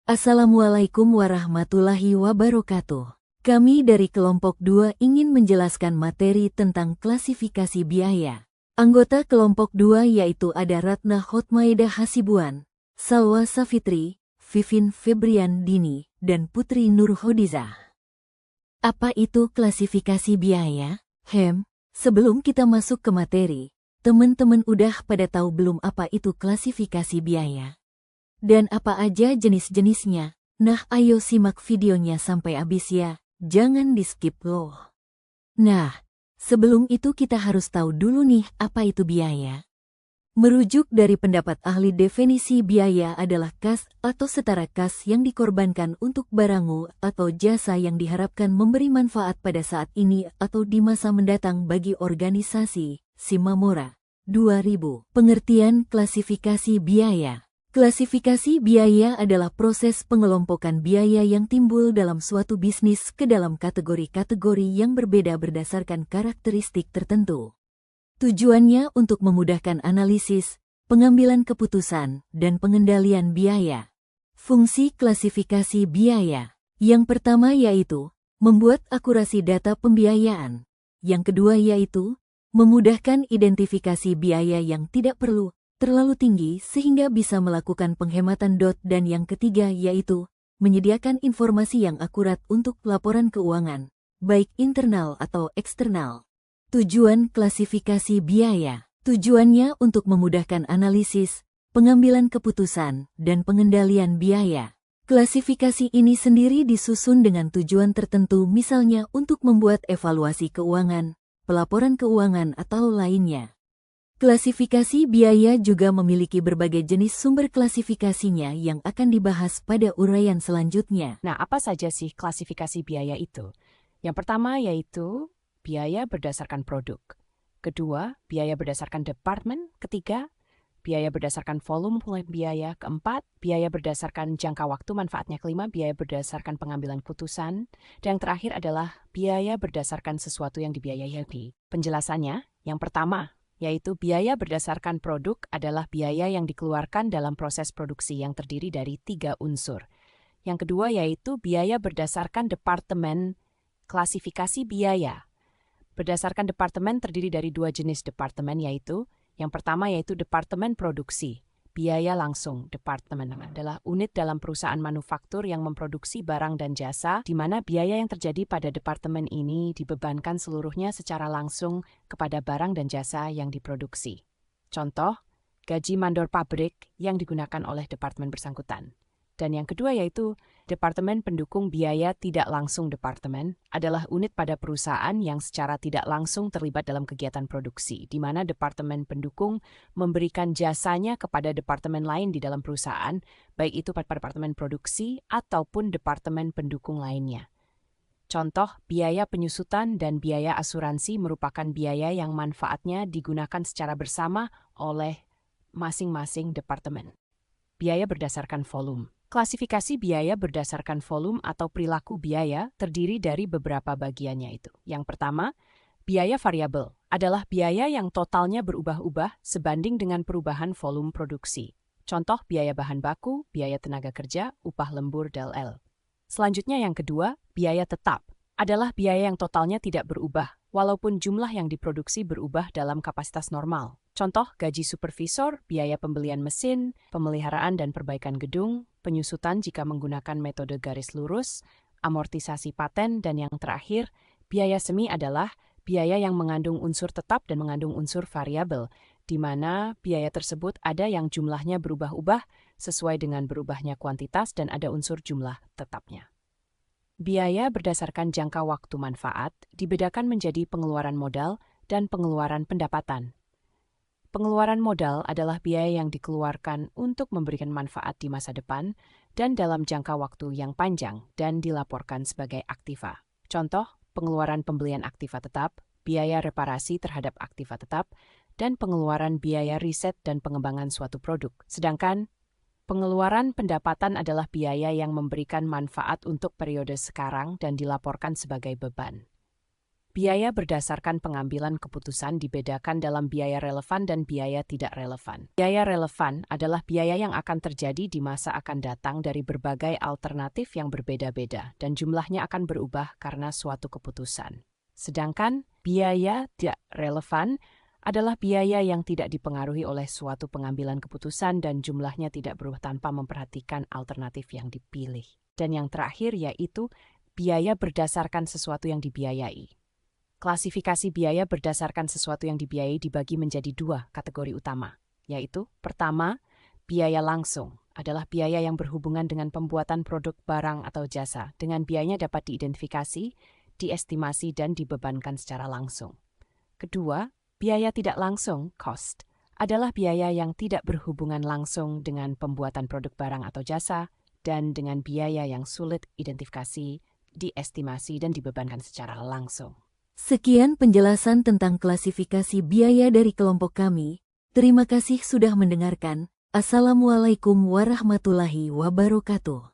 Assalamualaikum warahmatullahi wabarakatuh. Kami dari kelompok 2 ingin menjelaskan materi tentang klasifikasi biaya. Anggota kelompok 2 yaitu ada Ratna Hotmaida Hasibuan, Salwa Safitri, Vivin Febrian Dini, dan Putri Nur Hodizah. Apa itu klasifikasi biaya? Sebelum kita masuk ke materi, teman-teman udah pada tahu belum apa itu klasifikasi biaya? Dan apa aja jenis-jenisnya? Nah, ayo simak videonya sampai habis ya, jangan di-skip loh. Nah, sebelum itu kita harus tahu dulu nih apa itu biaya. Merujuk dari pendapat ahli, definisi biaya adalah kas atau setara kas yang dikorbankan untuk barang atau jasa yang diharapkan memberi manfaat pada saat ini atau di masa mendatang bagi organisasi. Simamora, 2000. Pengertian klasifikasi biaya. Klasifikasi biaya adalah proses pengelompokan biaya yang timbul dalam suatu bisnis ke dalam kategori-kategori yang berbeda berdasarkan karakteristik tertentu. Tujuannya untuk memudahkan analisis, pengambilan keputusan, dan pengendalian biaya. Fungsi klasifikasi biaya. Yang pertama yaitu membuat akurasi data pembiayaan. Yang kedua yaitu memudahkan identifikasi biaya yang tidak perlu terlalu tinggi sehingga bisa melakukan penghematan. Dan yang ketiga yaitu menyediakan informasi yang akurat untuk laporan keuangan, baik internal atau eksternal. Tujuan klasifikasi biaya. Tujuannya untuk memudahkan analisis, pengambilan keputusan, dan pengendalian biaya. Klasifikasi ini sendiri disusun dengan tujuan tertentu, misalnya untuk membuat evaluasi keuangan, pelaporan keuangan, atau lainnya. Klasifikasi biaya juga memiliki berbagai jenis sumber klasifikasinya yang akan dibahas pada uraian selanjutnya. Nah, apa saja sih klasifikasi biaya itu? Yang pertama yaitu biaya berdasarkan produk. Kedua, biaya berdasarkan departemen. Ketiga, biaya berdasarkan volume biaya. Keempat, biaya berdasarkan jangka waktu manfaatnya. Kelima, biaya berdasarkan pengambilan keputusan. Dan yang terakhir adalah biaya berdasarkan sesuatu yang dibiayai. Penjelasannya, yang pertama, yaitu biaya berdasarkan produk adalah biaya yang dikeluarkan dalam proses produksi yang terdiri dari 3 unsur. Yang kedua yaitu biaya berdasarkan departemen. Klasifikasi biaya berdasarkan departemen terdiri dari 2 jenis departemen, yaitu yang pertama yaitu departemen produksi. Biaya langsung. Departemen adalah unit dalam perusahaan manufaktur yang memproduksi barang dan jasa, di mana biaya yang terjadi pada departemen ini dibebankan seluruhnya secara langsung kepada barang dan jasa yang diproduksi. Contoh, gaji mandor pabrik yang digunakan oleh departemen bersangkutan. Dan yang kedua yaitu departemen pendukung biaya tidak langsung. Departemen adalah unit pada perusahaan yang secara tidak langsung terlibat dalam kegiatan produksi, di mana departemen pendukung memberikan jasanya kepada departemen lain di dalam perusahaan, baik itu pada departemen produksi ataupun departemen pendukung lainnya. Contoh, biaya penyusutan dan biaya asuransi merupakan biaya yang manfaatnya digunakan secara bersama oleh masing-masing departemen. Biaya berdasarkan volume. Klasifikasi biaya berdasarkan volume atau perilaku biaya terdiri dari beberapa bagiannya itu. Yang pertama, biaya variabel adalah biaya yang totalnya berubah-ubah sebanding dengan perubahan volume produksi. Contoh, biaya bahan baku, biaya tenaga kerja, upah lembur, DLL. Selanjutnya yang kedua, biaya tetap adalah biaya yang totalnya tidak berubah, walaupun jumlah yang diproduksi berubah dalam kapasitas normal. Contoh, gaji supervisor, biaya pembelian mesin, pemeliharaan dan perbaikan gedung, penyusutan jika menggunakan metode garis lurus, amortisasi paten, dan yang terakhir, biaya semi adalah biaya yang mengandung unsur tetap dan mengandung unsur variabel, di mana biaya tersebut ada yang jumlahnya berubah-ubah sesuai dengan berubahnya kuantitas dan ada unsur jumlah tetapnya. Biaya berdasarkan jangka waktu manfaat dibedakan menjadi pengeluaran modal dan pengeluaran pendapatan. Pengeluaran modal adalah biaya yang dikeluarkan untuk memberikan manfaat di masa depan dan dalam jangka waktu yang panjang dan dilaporkan sebagai aktiva. Contoh, pengeluaran pembelian aktiva tetap, biaya reparasi terhadap aktiva tetap, dan pengeluaran biaya riset dan pengembangan suatu produk. Sedangkan, pengeluaran pendapatan adalah biaya yang memberikan manfaat untuk periode sekarang dan dilaporkan sebagai beban. Biaya berdasarkan pengambilan keputusan dibedakan dalam biaya relevan dan biaya tidak relevan. Biaya relevan adalah biaya yang akan terjadi di masa akan datang dari berbagai alternatif yang berbeda-beda dan jumlahnya akan berubah karena suatu keputusan. Sedangkan biaya tidak relevan adalah biaya yang tidak dipengaruhi oleh suatu pengambilan keputusan dan jumlahnya tidak berubah tanpa memperhatikan alternatif yang dipilih. Dan yang terakhir yaitu biaya berdasarkan sesuatu yang dibiayai. Klasifikasi biaya berdasarkan sesuatu yang dibiayai dibagi menjadi dua kategori utama, yaitu pertama, biaya langsung adalah biaya yang berhubungan dengan pembuatan produk, barang, atau jasa. Dengan biayanya dapat diidentifikasi, diestimasi, dan dibebankan secara langsung. Kedua, biaya tidak langsung, cost, adalah biaya yang tidak berhubungan langsung dengan pembuatan produk, barang, atau jasa, dan dengan biaya yang sulit identifikasi, diestimasi, dan dibebankan secara langsung. Sekian penjelasan tentang klasifikasi biaya dari kelompok kami. Terima kasih sudah mendengarkan. Assalamualaikum warahmatullahi wabarakatuh.